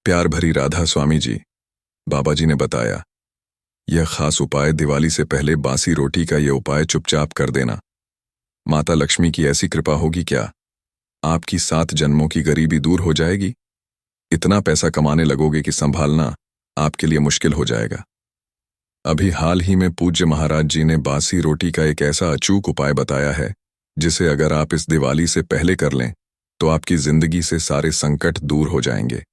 प्यार भरी राधा स्वामी जी, बाबा जी ने बताया, यह खास उपाय दिवाली से पहले बासी रोटी का यह उपाय चुपचाप कर देना। माता लक्ष्मी की ऐसी कृपा होगी क्या, आपकी 7 जन्मों की गरीबी दूर हो जाएगी। इतना पैसा कमाने लगोगे कि संभालना आपके लिए मुश्किल हो जाएगा। अभी हाल ही में पूज्य महाराज जी ने बासी रोटी का एक ऐसा अचूक उपाय बताया है, जिसे अगर आप इस दिवाली से पहले कर लें तो आपकी जिंदगी से सारे संकट दूर हो जाएंगे।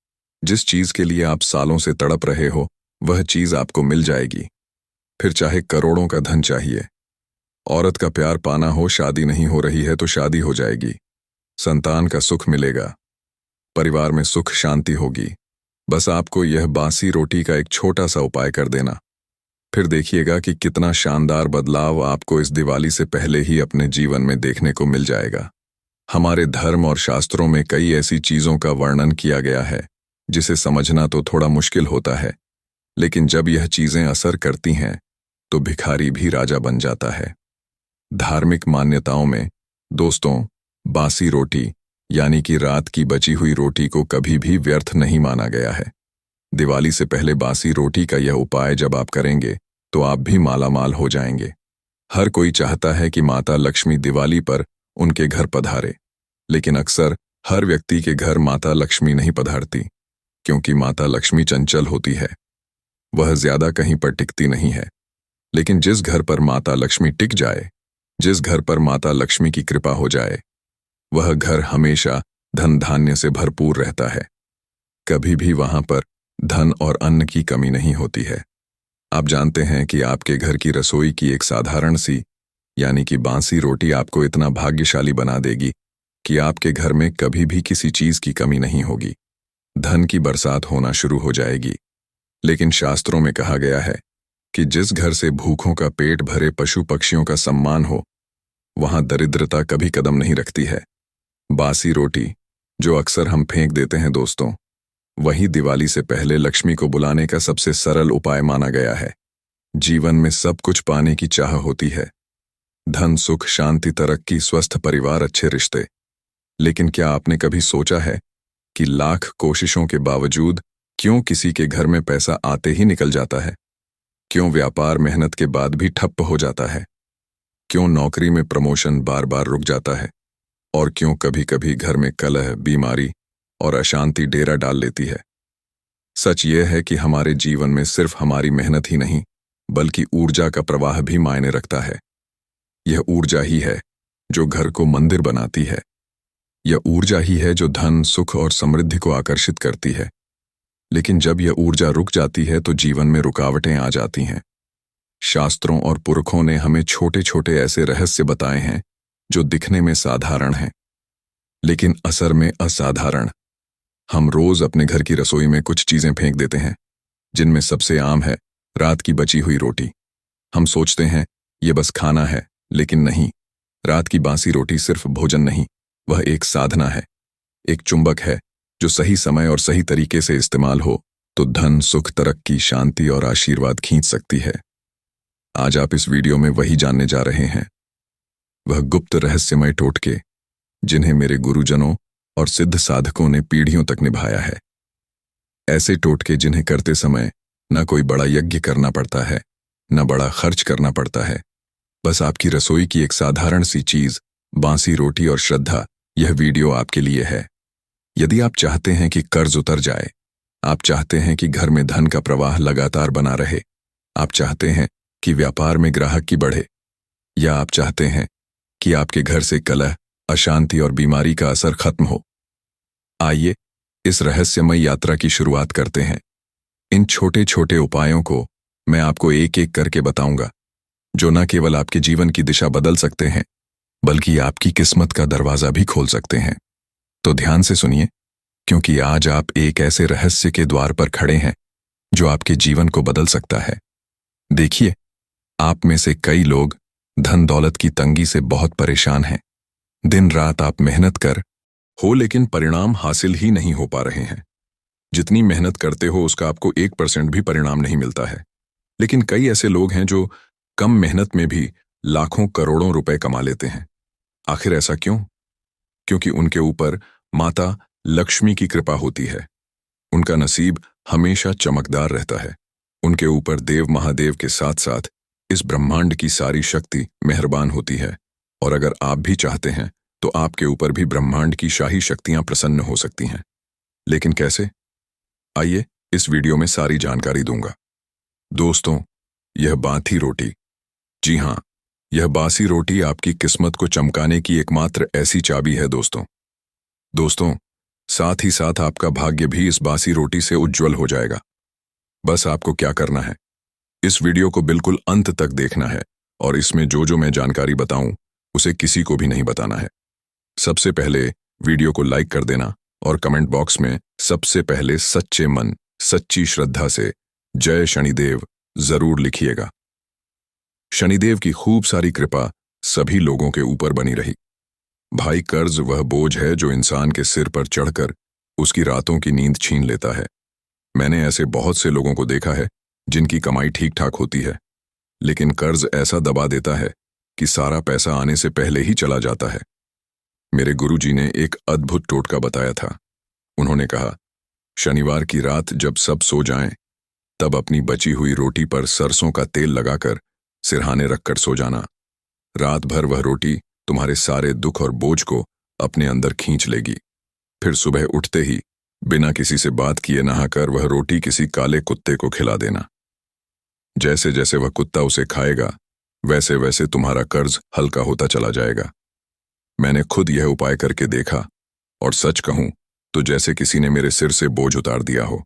जिस चीज के लिए आप सालों से तड़प रहे हो, वह चीज आपको मिल जाएगी। फिर चाहे करोड़ों का धन चाहिए, औरत का प्यार पाना हो, शादी नहीं हो रही है तो शादी हो जाएगी, संतान का सुख मिलेगा, परिवार में सुख शांति होगी। बस आपको यह बासी रोटी का एक छोटा सा उपाय कर देना। फिर देखिएगा कि कितना शानदार बदलाव आपको इस दिवाली से पहले ही अपने जीवन में देखने को मिल जाएगा। हमारे धर्म और शास्त्रों में कई ऐसी चीजों का वर्णन किया गया है जिसे समझना तो थोड़ा मुश्किल होता है, लेकिन जब यह चीजें असर करती हैं तो भिखारी भी राजा बन जाता है। धार्मिक मान्यताओं में दोस्तों, बासी रोटी यानी कि रात की बची हुई रोटी को कभी भी व्यर्थ नहीं माना गया है। दिवाली से पहले बासी रोटी का यह उपाय जब आप करेंगे तो आप भी मालामाल हो जाएंगे। हर कोई चाहता है कि माता लक्ष्मी दिवाली पर उनके घर पधारे, लेकिन अक्सर हर व्यक्ति के घर माता लक्ष्मी नहीं पधारती, क्योंकि माता लक्ष्मी चंचल होती है, वह ज्यादा कहीं पर टिकती नहीं है। लेकिन जिस घर पर माता लक्ष्मी टिक जाए, जिस घर पर माता लक्ष्मी की कृपा हो जाए, वह घर हमेशा धन धान्य से भरपूर रहता है। कभी भी वहां पर धन और अन्न की कमी नहीं होती है। आप जानते हैं कि आपके घर की रसोई की एक साधारण सी यानी कि बासी रोटी आपको इतना भाग्यशाली बना देगी कि आपके घर में कभी भी किसी चीज की कमी नहीं होगी, धन की बरसात होना शुरू हो जाएगी। लेकिन शास्त्रों में कहा गया है कि जिस घर से भूखों का पेट भरे पशु पक्षियों का सम्मान हो, वहां दरिद्रता कभी कदम नहीं रखती है। बासी रोटी जो अक्सर हम फेंक देते हैं दोस्तों, वही दिवाली से पहले लक्ष्मी को बुलाने का सबसे सरल उपाय माना गया है। जीवन में सब कुछ पाने की चाह होती है, धन सुख शांति तरक्की स्वस्थ परिवार अच्छे रिश्ते, लेकिन क्या आपने कभी सोचा है कि लाख कोशिशों के बावजूद क्यों किसी के घर में पैसा आते ही निकल जाता है? क्यों व्यापार मेहनत के बाद भी ठप्प हो जाता है? क्यों नौकरी में प्रमोशन बार बार रुक जाता है? और क्यों कभी कभी घर में कलह बीमारी और अशांति डेरा डाल लेती है? सच यह है कि हमारे जीवन में सिर्फ हमारी मेहनत ही नहीं, बल्कि ऊर्जा का प्रवाह भी मायने रखता है। यह ऊर्जा ही है जो घर को मंदिर बनाती है। यह ऊर्जा ही है जो धन सुख और समृद्धि को आकर्षित करती है। लेकिन जब यह ऊर्जा रुक जाती है तो जीवन में रुकावटें आ जाती हैं। शास्त्रों और पुरखों ने हमें छोटे छोटे ऐसे रहस्य बताए हैं जो दिखने में साधारण हैं, लेकिन असर में असाधारण। हम रोज अपने घर की रसोई में कुछ चीजें फेंक देते हैं, जिनमें सबसे आम है रात की बची हुई रोटी। हम सोचते हैं ये बस खाना है, लेकिन नहीं। रात की बासी रोटी सिर्फ भोजन नहीं, वह एक साधना है, एक चुंबक है जो सही समय और सही तरीके से इस्तेमाल हो तो धन सुख तरक्की शांति और आशीर्वाद खींच सकती है। आज आप इस वीडियो में वही जानने जा रहे हैं, वह गुप्त रहस्यमय टोटके जिन्हें मेरे गुरुजनों और सिद्ध साधकों ने पीढ़ियों तक निभाया है। ऐसे टोटके जिन्हें करते समय न कोई बड़ा यज्ञ करना पड़ता है, न बड़ा खर्च करना पड़ता है, बस आपकी रसोई की एक साधारण सी चीज बासी रोटी और श्रद्धा। यह वीडियो आपके लिए है। यदि आप चाहते हैं कि कर्ज उतर जाए, आप चाहते हैं कि घर में धन का प्रवाह लगातार बना रहे, आप चाहते हैं कि व्यापार में ग्राहक की बढ़े, या आप चाहते हैं कि आपके घर से कलह अशांति और बीमारी का असर खत्म हो, आइए इस रहस्यमय यात्रा की शुरुआत करते हैं। इन छोटे छोटे उपायों को मैं आपको एक एक करके बताऊंगा, जो न केवल आपके जीवन की दिशा बदल सकते हैं, बल्कि आपकी किस्मत का दरवाजा भी खोल सकते हैं। तो ध्यान से सुनिए, क्योंकि आज आप एक ऐसे रहस्य के द्वार पर खड़े हैं जो आपके जीवन को बदल सकता है। देखिए, आप में से कई लोग धन दौलत की तंगी से बहुत परेशान हैं। दिन रात आप मेहनत कर हो, लेकिन परिणाम हासिल ही नहीं हो पा रहे हैं। जितनी मेहनत करते हो उसका आपको 1% भी परिणाम नहीं मिलता है। लेकिन कई ऐसे लोग हैं जो कम मेहनत में भी लाखों करोड़ों रुपए कमा लेते हैं। आखिर ऐसा क्यों? क्योंकि उनके ऊपर माता लक्ष्मी की कृपा होती है। उनका नसीब हमेशा चमकदार रहता है। उनके ऊपर देव महादेव के साथ साथ इस ब्रह्मांड की सारी शक्ति मेहरबान होती है, और अगर आप भी चाहते हैं तो आपके ऊपर भी ब्रह्मांड की शाही शक्तियां प्रसन्न हो सकती हैं। लेकिन कैसे? आइए इस वीडियो में सारी जानकारी दूंगा। दोस्तों, यह बासी रोटी, जी हाँ, यह बासी रोटी आपकी किस्मत को चमकाने की एकमात्र ऐसी चाबी है दोस्तों, साथ ही साथ आपका भाग्य भी इस बासी रोटी से उज्जवल हो जाएगा। बस आपको क्या करना है, इस वीडियो को बिल्कुल अंत तक देखना है, और इसमें जो मैं जानकारी बताऊं उसे किसी को भी नहीं बताना है। सबसे पहले वीडियो को लाइक कर देना और कमेंट बॉक्स में सबसे पहले सच्चे मन, सच्ची श्रद्धा से जय शनिदेव जरूर लिखिएगा। शनिदेव की खूब सारी कृपा सभी लोगों के ऊपर बनी रही। भाई, कर्ज वह बोझ है जो इंसान के सिर पर चढ़कर उसकी रातों की नींद छीन लेता है। मैंने ऐसे बहुत से लोगों को देखा है जिनकी कमाई ठीक ठाक होती है, लेकिन कर्ज ऐसा दबा देता है कि सारा पैसा आने से पहले ही चला जाता है। मेरे गुरुजी ने एक अद्भुत टोटका बताया था। उन्होंने कहा, शनिवार की रात जब सब सो जाएं, तब अपनी बची हुई रोटी पर सरसों का तेल लगाकर सिरहाने रखकर सो जाना। रात भर वह रोटी तुम्हारे सारे दुख और बोझ को अपने अंदर खींच लेगी। फिर सुबह उठते ही बिना किसी से बात किए नहाकर वह रोटी किसी काले कुत्ते को खिला देना। जैसे जैसे वह कुत्ता उसे खाएगा, वैसे वैसे तुम्हारा कर्ज हल्का होता चला जाएगा। मैंने खुद यह उपाय करके देखा, और सच कहूं तो जैसे किसी ने मेरे सिर से बोझ उतार दिया हो।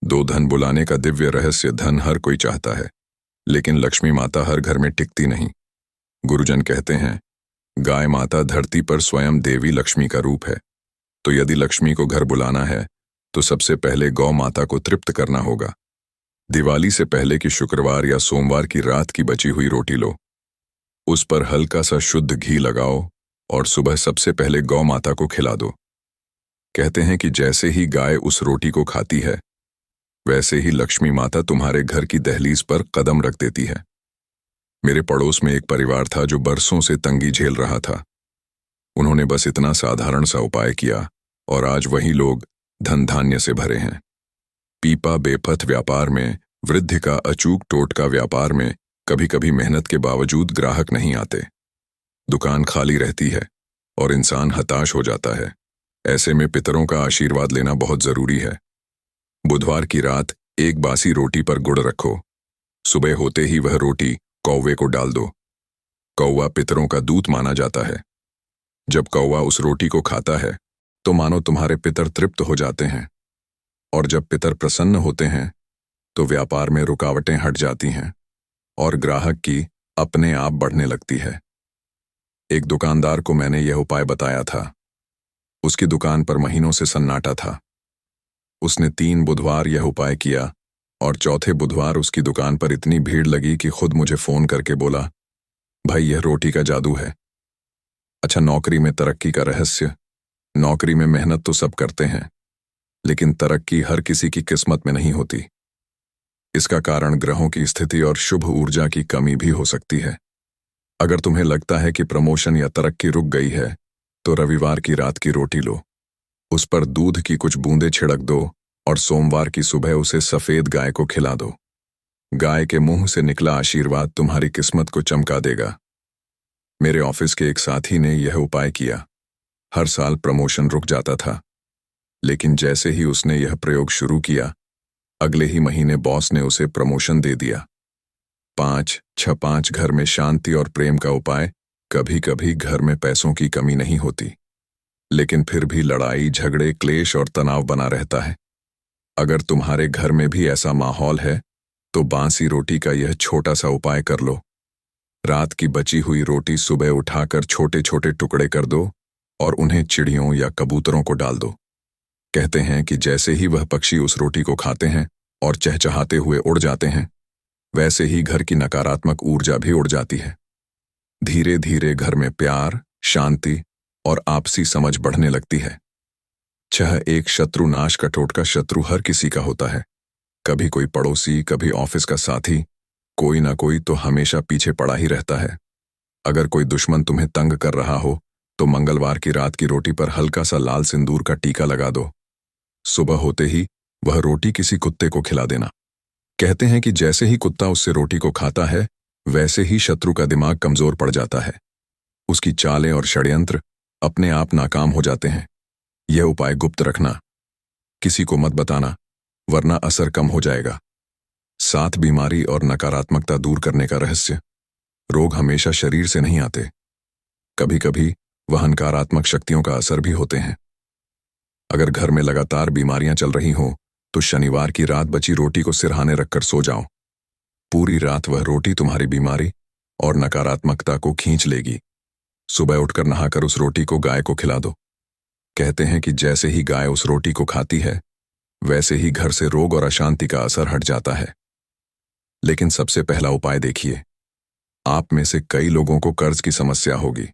दो धन बुलाने का दिव्य रहस्य। धन हर कोई चाहता है, लेकिन लक्ष्मी माता हर घर में टिकती नहीं। गुरुजन कहते हैं, गाय माता धरती पर स्वयं देवी लक्ष्मी का रूप है। तो यदि लक्ष्मी को घर बुलाना है तो सबसे पहले गौ माता को तृप्त करना होगा। दिवाली से पहले की शुक्रवार या सोमवार की रात की बची हुई रोटी लो, उस पर हल्का सा शुद्ध घी लगाओ और सुबह सबसे पहले गौ माता को खिला दो। कहते हैं कि जैसे ही गाय उस रोटी को खाती है, वैसे ही लक्ष्मी माता तुम्हारे घर की दहलीज पर कदम रख देती है। मेरे पड़ोस में एक परिवार था जो बरसों से तंगी झेल रहा था। उन्होंने बस इतना साधारण सा उपाय किया, और आज वही लोग धन धान्य से भरे हैं। पीपा बेपथ व्यापार में, वृद्धि का अचूक टोटका व्यापार में कभी कभी मेहनत के बावजूद ग्राहक नहीं आते। दुकान खाली रहती है और इंसान हताश हो जाता है। ऐसे में पितरों का आशीर्वाद लेना बहुत जरूरी है। बुधवार की रात एक बासी रोटी पर गुड़ रखो। सुबह होते ही वह रोटी कौवे को डाल दो। कौवा पितरों का दूत माना जाता है। जब कौवा उस रोटी को खाता है तो मानो तुम्हारे पितर तृप्त हो जाते हैं, और जब पितर प्रसन्न होते हैं तो व्यापार में रुकावटें हट जाती हैं और ग्राहक की अपने आप बढ़ने लगती है। एक दुकानदार को मैंने यह उपाय बताया था। उसकी दुकान पर महीनों से सन्नाटा था। उसने 3 बुधवार यह उपाय किया, और चौथे बुधवार उसकी दुकान पर इतनी भीड़ लगी कि खुद मुझे फोन करके बोला, भाई यह रोटी का जादू है। अच्छा, नौकरी में तरक्की का रहस्य। नौकरी में मेहनत तो सब करते हैं, लेकिन तरक्की हर किसी की किस्मत में नहीं होती। इसका कारण ग्रहों की स्थिति और शुभ ऊर्जा की कमी भी हो सकती है। अगर तुम्हें लगता है कि प्रमोशन या तरक्की रुक गई है, तो रविवार की रात की रोटी लो, उस पर दूध की कुछ बूंदें छिड़क दो और सोमवार की सुबह उसे सफेद गाय को खिला दो। गाय के मुंह से निकला आशीर्वाद तुम्हारी किस्मत को चमका देगा। मेरे ऑफिस के एक साथी ने यह उपाय किया। हर साल प्रमोशन रुक जाता था, लेकिन जैसे ही उसने यह प्रयोग शुरू किया, अगले ही महीने बॉस ने उसे प्रमोशन दे दिया। 5-6-5 घर में शांति और प्रेम का उपाय। कभी कभी घर में पैसों की कमी नहीं होती, लेकिन फिर भी लड़ाई, झगड़े, क्लेश और तनाव बना रहता है। अगर तुम्हारे घर में भी ऐसा माहौल है तो बासी रोटी का यह छोटा सा उपाय कर लो। रात की बची हुई रोटी सुबह उठाकर छोटे छोटे टुकड़े कर दो और उन्हें चिड़ियों या कबूतरों को डाल दो। कहते हैं कि जैसे ही वह पक्षी उस रोटी को खाते हैं और चहचहाते हुए उड़ जाते हैं, वैसे ही घर की नकारात्मक ऊर्जा भी उड़ जाती है। धीरे धीरे घर में प्यार, शांति और आपसी समझ बढ़ने लगती है। एक शत्रु नाश का टोटका। शत्रु हर किसी का होता है। कभी कोई पड़ोसी, कभी ऑफिस का साथी, कोई ना कोई तो हमेशा पीछे पड़ा ही रहता है। अगर कोई दुश्मन तुम्हें तंग कर रहा हो तो मंगलवार की रात की रोटी पर हल्का सा लाल सिंदूर का टीका लगा दो। सुबह होते ही वह रोटी किसी कुत्ते को खिला देना। कहते हैं कि जैसे ही कुत्ता उससे रोटी को खाता है, वैसे ही शत्रु का दिमाग कमजोर पड़ जाता है। उसकी चालें और षड्यंत्र अपने आप नाकाम हो जाते हैं। यह उपाय गुप्त रखना, किसी को मत बताना, वरना असर कम हो जाएगा। 7 बीमारी और नकारात्मकता दूर करने का रहस्य। रोग हमेशा शरीर से नहीं आते, कभी कभी वह नकारात्मक शक्तियों का असर भी होते हैं। अगर घर में लगातार बीमारियां चल रही हों, तो शनिवार की रात बची रोटी को सिरहाने रखकर सो जाओ। पूरी रात वह रोटी तुम्हारी बीमारी और नकारात्मकता को खींच लेगी। सुबह उठकर नहाकर उस रोटी को गाय को खिला दो। कहते हैं कि जैसे ही गाय उस रोटी को खाती है, वैसे ही घर से रोग और अशांति का असर हट जाता है। लेकिन सबसे पहला उपाय देखिए। आप में से कई लोगों को कर्ज की समस्या होगी,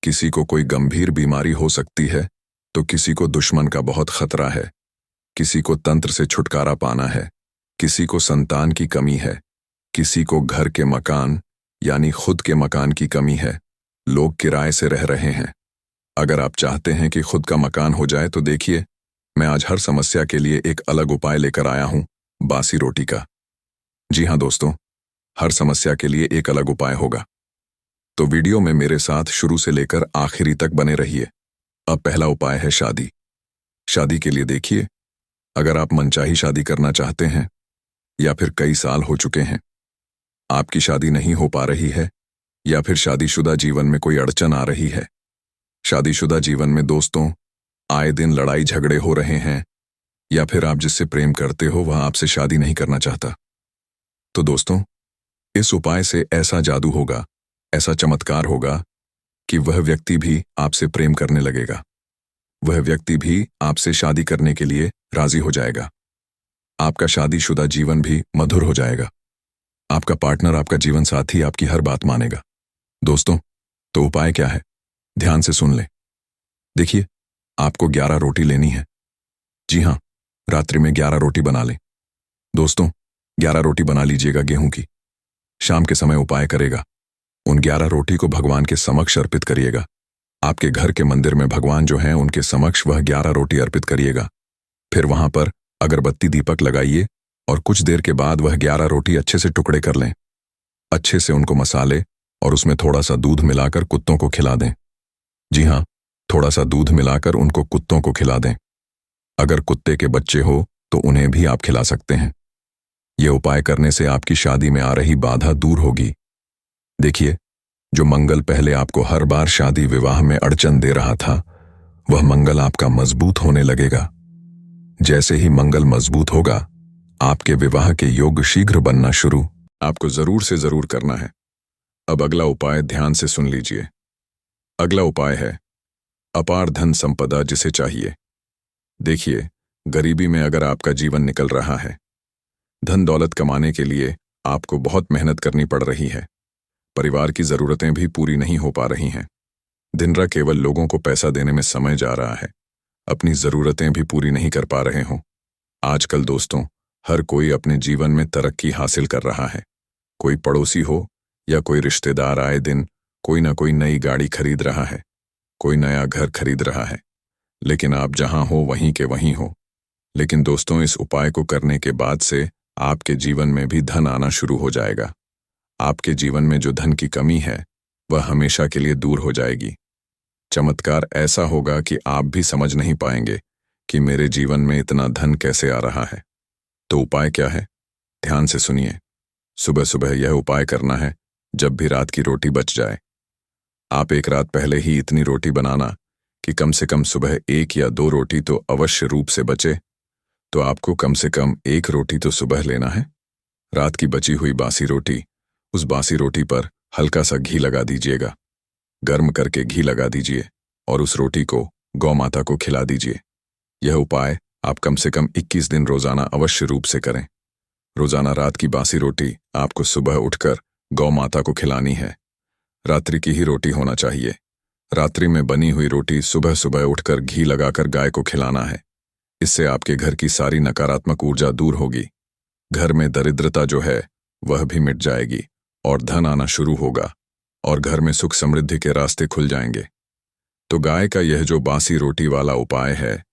किसी को कोई गंभीर बीमारी हो सकती है, तो किसी को दुश्मन का बहुत खतरा है, किसी को तंत्र से छुटकारा पाना है, किसी को संतान की कमी है, किसी को घर के मकान यानी खुद के मकान की कमी है, लोग किराए से रह रहे हैं। अगर आप चाहते हैं कि खुद का मकान हो जाए, तो देखिए, मैं आज हर समस्या के लिए एक अलग उपाय लेकर आया हूं, बासी रोटी का। जी हां दोस्तों, हर समस्या के लिए एक अलग उपाय होगा, तो वीडियो में मेरे साथ शुरू से लेकर आखिरी तक बने रहिए। अब पहला उपाय है शादी। शादी के लिए देखिए, अगर आप मनचाही शादी करना चाहते हैं या फिर कई साल हो चुके हैं, आपकी शादी नहीं हो पा रही है, या फिर शादीशुदा जीवन में कोई अड़चन आ रही है, शादीशुदा जीवन में दोस्तों आए दिन लड़ाई झगड़े हो रहे हैं, या फिर आप जिससे प्रेम करते हो वह आपसे शादी नहीं करना चाहता, तो दोस्तों इस उपाय से ऐसा जादू होगा, ऐसा चमत्कार होगा कि वह व्यक्ति भी आपसे प्रेम करने लगेगा। वह व्यक्ति भी आपसे शादी करने के लिए राजी हो जाएगा। आपका शादीशुदा जीवन भी मधुर हो जाएगा। आपका पार्टनर, आपका जीवन साथी आपकी हर बात मानेगा। दोस्तों, तो उपाय क्या है? ध्यान से सुन लें। देखिए, आपको 11 रोटी लेनी है। जी हां, रात्रि में 11 रोटी बना लें। दोस्तों, 11 रोटी बना लीजिएगा गेहूं की। शाम के समय उपाय करेगा। उन 11 रोटी को भगवान के समक्ष अर्पित करिएगा। आपके घर के मंदिर में भगवान जो हैं, उनके समक्ष वह 11 रोटी अर्पित करिएगा। फिर वहां पर अगरबत्ती दीपक लगाइए और कुछ देर के बाद वह 11 रोटी अच्छे से टुकड़े कर लें। अच्छे से उनको मसाले और उसमें थोड़ा सा दूध मिलाकर कुत्तों को खिला दें। जी हां, थोड़ा सा दूध मिलाकर उनको कुत्तों को खिला दें। अगर कुत्ते के बच्चे हो तो उन्हें भी आप खिला सकते हैं। यह उपाय करने से आपकी शादी में आ रही बाधा दूर होगी। देखिए, जो मंगल पहले आपको हर बार शादी विवाह में अड़चन दे रहा था, वह मंगल आपका मजबूत होने लगेगा। जैसे ही मंगल मजबूत होगा, आपके विवाह के योग शीघ्र बनना शुरू आपको जरूर से जरूर करना है। अब अगला उपाय ध्यान से सुन लीजिए। अगला उपाय है अपार धन संपदा जिसे चाहिए। देखिए, गरीबी में अगर आपका जीवन निकल रहा है, धन दौलत कमाने के लिए आपको बहुत मेहनत करनी पड़ रही है, परिवार की जरूरतें भी पूरी नहीं हो पा रही हैं, दिन रात केवल लोगों को पैसा देने में समय जा रहा है, अपनी जरूरतें भी पूरी नहीं कर पा रहे हों। आजकल दोस्तों, हर कोई अपने जीवन में तरक्की हासिल कर रहा है। कोई पड़ोसी हो या कोई रिश्तेदार आए दिन कोई ना कोई नई गाड़ी खरीद रहा है, कोई नया घर खरीद रहा है, लेकिन आप जहां हो वहीं के वहीं हो। लेकिन दोस्तों, इस उपाय को करने के बाद से आपके जीवन में भी धन आना शुरू हो जाएगा। आपके जीवन में जो धन की कमी है, वह हमेशा के लिए दूर हो जाएगी। चमत्कार ऐसा होगा कि आप भी समझ नहीं पाएंगे कि मेरे जीवन में इतना धन कैसे आ रहा है। तो उपाय क्या है? ध्यान से सुनिए। सुबह सुबह यह उपाय करना है जब भी रात की रोटी बच जाए। आप एक रात पहले ही इतनी रोटी बनाना कि कम से कम सुबह 1 या 2 रोटी तो अवश्य रूप से बचे। तो आपको कम से कम 1 रोटी तो सुबह लेना है। रात की बची हुई बासी रोटी, उस बासी रोटी पर हल्का सा घी लगा दीजिएगा। गर्म करके घी लगा दीजिए और उस रोटी को गौ माता को खिला दीजिए। यह उपाय आप कम से कम 21 दिन रोजाना अवश्य रूप से करें। रोजाना रात की बासी रोटी आपको सुबह उठकर गौ माता को खिलानी है। रात्रि की ही रोटी होना चाहिए। रात्रि में बनी हुई रोटी सुबह सुबह उठकर घी लगाकर गाय को खिलाना है। इससे आपके घर की सारी नकारात्मक ऊर्जा दूर होगी। घर में दरिद्रता जो है वह भी मिट जाएगी और धन आना शुरू होगा और घर में सुख समृद्धि के रास्ते खुल जाएंगे। तो गाय का यह जो बासी रोटी वाला उपाय है,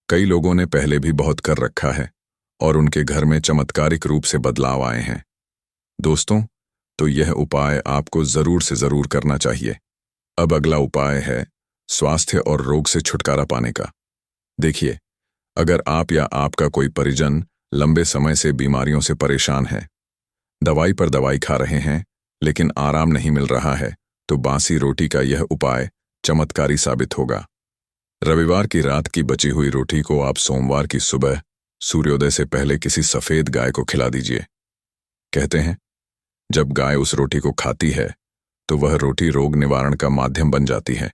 कई लोगों ने पहले भी बहुत कर रखा है और उनके घर में चमत्कारिक रूप से बदलाव आए हैं। दोस्तों, तो यह उपाय आपको जरूर से जरूर करना चाहिए। अब अगला उपाय है स्वास्थ्य और रोग से छुटकारा पाने का। देखिए, अगर आप या आपका कोई परिजन लंबे समय से बीमारियों से परेशान है, दवाई पर दवाई खा रहे हैं लेकिन आराम नहीं मिल रहा है, तो बासी रोटी का यह उपाय चमत्कारी साबित होगा। रविवार की रात की बची हुई रोटी को आप सोमवार की सुबह सूर्योदय से पहले किसी सफेद गाय को खिला दीजिए। कहते हैं, जब गाय उस रोटी को खाती है तो वह रोटी रोग निवारण का माध्यम बन जाती है।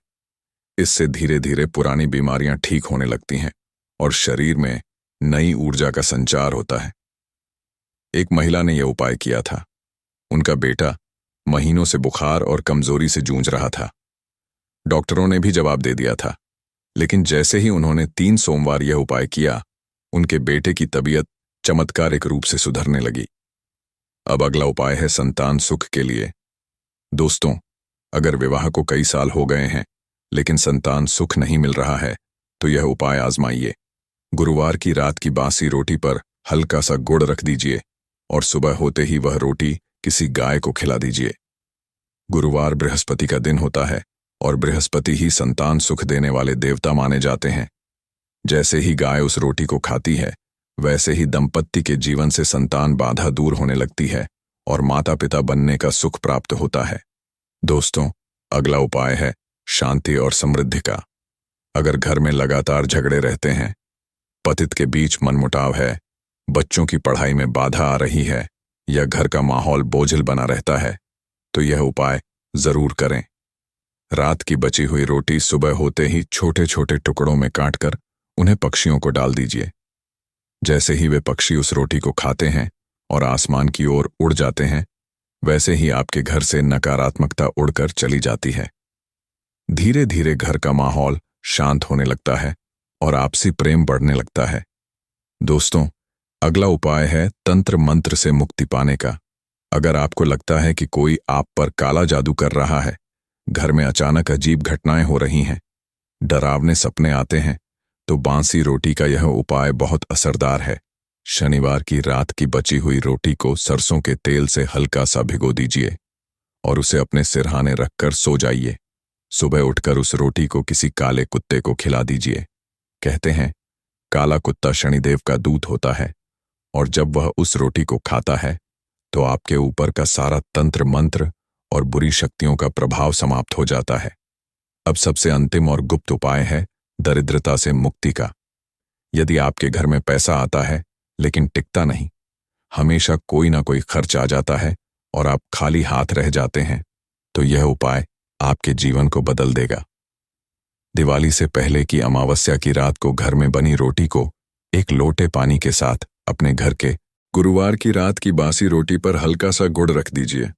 इससे धीरे धीरे पुरानी बीमारियां ठीक होने लगती हैं और शरीर में नई ऊर्जा का संचार होता है। एक महिला ने यह उपाय किया था। उनका बेटा महीनों से बुखार और कमजोरी से जूझ रहा था। डॉक्टरों ने भी जवाब दे दिया था, लेकिन जैसे ही उन्होंने 3 सोमवार यह उपाय किया, उनके बेटे की तबीयत चमत्कारिक रूप से सुधरने लगी। अब अगला उपाय है संतान सुख के लिए। दोस्तों, अगर विवाह को कई साल हो गए हैं लेकिन संतान सुख नहीं मिल रहा है, तो यह उपाय आजमाइए। गुरुवार की रात की बासी रोटी पर हल्का सा गुड़ रख दीजिए और सुबह होते ही वह रोटी किसी गाय को खिला दीजिए। गुरुवार बृहस्पति का दिन होता है और बृहस्पति ही संतान सुख देने वाले देवता माने जाते हैं। जैसे ही गाय उस रोटी को खाती है, वैसे ही दंपत्ति के जीवन से संतान बाधा दूर होने लगती है और माता पिता बनने का सुख प्राप्त होता है। दोस्तों, अगला उपाय है शांति और समृद्धि का। अगर घर में लगातार झगड़े रहते हैं, पतित के बीच मनमुटाव है, बच्चों की पढ़ाई में बाधा आ रही है या घर का माहौल बोझिल बना रहता है, तो यह उपाय जरूर करें। रात की बची हुई रोटी सुबह होते ही छोटे छोटे टुकड़ों में काटकर उन्हें पक्षियों को डाल दीजिए। जैसे ही वे पक्षी उस रोटी को खाते हैं और आसमान की ओर उड़ जाते हैं, वैसे ही आपके घर से नकारात्मकता उड़कर चली जाती है। धीरे धीरे घर का माहौल शांत होने लगता है और आपसी प्रेम बढ़ने लगता है। दोस्तों, अगला उपाय है तंत्र मंत्र से मुक्ति पाने का। अगर आपको लगता है कि कोई आप पर काला जादू कर रहा है, घर में अचानक अजीब घटनाएं हो रही हैं, डरावने सपने आते हैं, तो बासी रोटी का यह उपाय बहुत असरदार है। शनिवार की रात की बची हुई रोटी को सरसों के तेल से हल्का सा भिगो दीजिए और उसे अपने सिरहाने रखकर सो जाइए। सुबह उठकर उस रोटी को किसी काले कुत्ते को खिला दीजिए। कहते हैं, काला कुत्ता शनिदेव का दूत होता है और जब वह उस रोटी को खाता है तो आपके ऊपर का सारा तंत्र मंत्र और बुरी शक्तियों का प्रभाव समाप्त हो जाता है। अब सबसे अंतिम और गुप्त उपाय है दरिद्रता से मुक्ति का। यदि आपके घर में पैसा आता है लेकिन टिकता नहीं, हमेशा कोई ना कोई खर्च आ जाता है और आप खाली हाथ रह जाते हैं, तो यह उपाय आपके जीवन को बदल देगा। दिवाली से पहले की अमावस्या की रात को घर में बनी रोटी को एक लोटे पानी के साथ अपने घर के गुरुवार की रात की बासी रोटी पर हल्का सा गुड़ रख दीजिए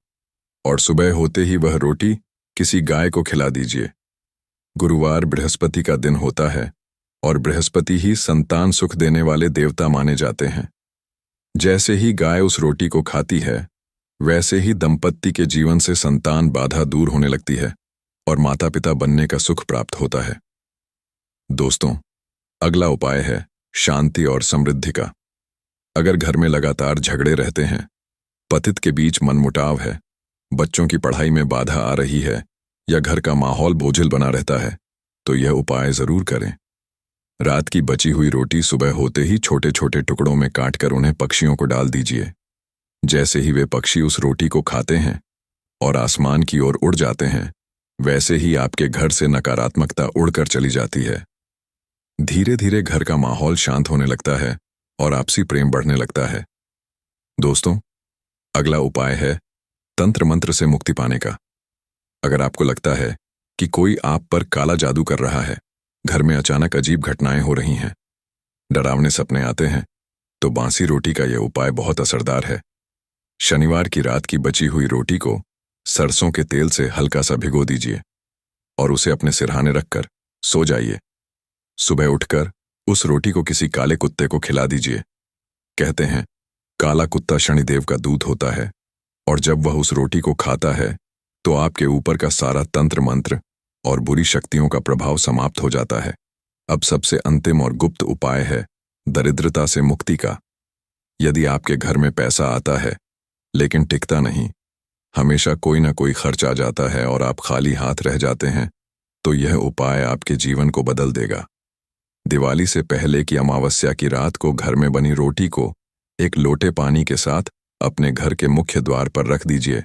और सुबह होते ही वह रोटी किसी गाय को खिला दीजिए। गुरुवार बृहस्पति का दिन होता है और बृहस्पति ही संतान सुख देने वाले देवता माने जाते हैं। जैसे ही गाय उस रोटी को खाती है, वैसे ही दंपत्ति के जीवन से संतान बाधा दूर होने लगती है और माता पिता बनने का सुख प्राप्त होता है। दोस्तों, अगला उपाय है शांति और समृद्धि का। अगर घर में लगातार झगड़े रहते हैं, पतित के बीच मनमुटाव है, बच्चों की पढ़ाई में बाधा आ रही है या घर का माहौल बोझिल बना रहता है, तो यह उपाय जरूर करें। रात की बची हुई रोटी सुबह होते ही छोटे छोटे टुकड़ों में काटकर उन्हें पक्षियों को डाल दीजिए। जैसे ही वे पक्षी उस रोटी को खाते हैं और आसमान की ओर उड़ जाते हैं, वैसे ही आपके घर से नकारात्मकता उड़कर चली जाती है। धीरे धीरे घर का माहौल शांत होने लगता है और आपसी प्रेम बढ़ने लगता है। दोस्तों, अगला उपाय है तंत्र मंत्र से मुक्ति पाने का। अगर आपको लगता है कि कोई आप पर काला जादू कर रहा है, घर में अचानक अजीब घटनाएं हो रही हैं, डरावने सपने आते हैं, तो बासी रोटी का यह उपाय बहुत असरदार है। शनिवार की रात की बची हुई रोटी को सरसों के तेल से हल्का सा भिगो दीजिए और उसे अपने सिरहाने रखकर सो जाइए। सुबह उठकर उस रोटी को किसी काले कुत्ते को खिला दीजिए। कहते हैं, काला कुत्ता शनिदेव का दूत होता है और जब वह उस रोटी को खाता है तो आपके ऊपर का सारा तंत्र मंत्र और बुरी शक्तियों का प्रभाव समाप्त हो जाता है। अब सबसे अंतिम और गुप्त उपाय है दरिद्रता से मुक्ति का। यदि आपके घर में पैसा आता है लेकिन टिकता नहीं, हमेशा कोई ना कोई खर्च आ जाता है और आप खाली हाथ रह जाते हैं, तो यह उपाय आपके जीवन को बदल देगा। दिवाली से पहले की अमावस्या की रात को घर में बनी रोटी को एक लोटे पानी के साथ अपने घर के मुख्य द्वार पर रख दीजिए।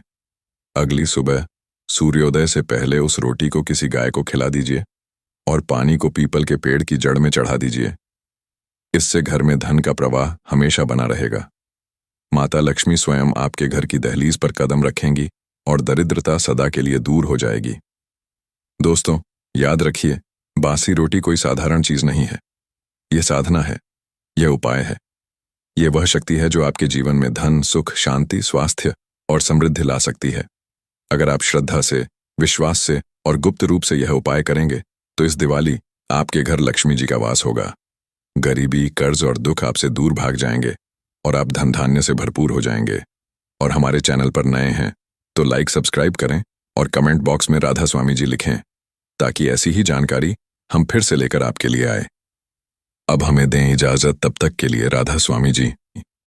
अगली सुबह सूर्योदय से पहले उस रोटी को किसी गाय को खिला दीजिए और पानी को पीपल के पेड़ की जड़ में चढ़ा दीजिए। इससे घर में धन का प्रवाह हमेशा बना रहेगा। माता लक्ष्मी स्वयं आपके घर की दहलीज पर कदम रखेंगी और दरिद्रता सदा के लिए दूर हो जाएगी। दोस्तों, याद रखिए, बासी रोटी कोई साधारण चीज नहीं है। यह साधना है, यह उपाय है। यह वह शक्ति है जो आपके जीवन में धन, सुख, शांति, स्वास्थ्य और समृद्धि ला सकती है। अगर आप श्रद्धा से, विश्वास से और गुप्त रूप से यह उपाय करेंगे तो इस दिवाली आपके घर लक्ष्मी जी का वास होगा। गरीबी, कर्ज और दुख आपसे दूर भाग जाएंगे और आप धन धान्य से भरपूर हो जाएंगे। और हमारे चैनल पर नए हैं तो लाइक, सब्सक्राइब करें और कमेंट बॉक्स में राधा स्वामी जी लिखें, ताकि ऐसी ही जानकारी हम फिर से लेकर आपके लिए आए। अब हमें दें इजाजत, तब तक के लिए राधा स्वामी जी।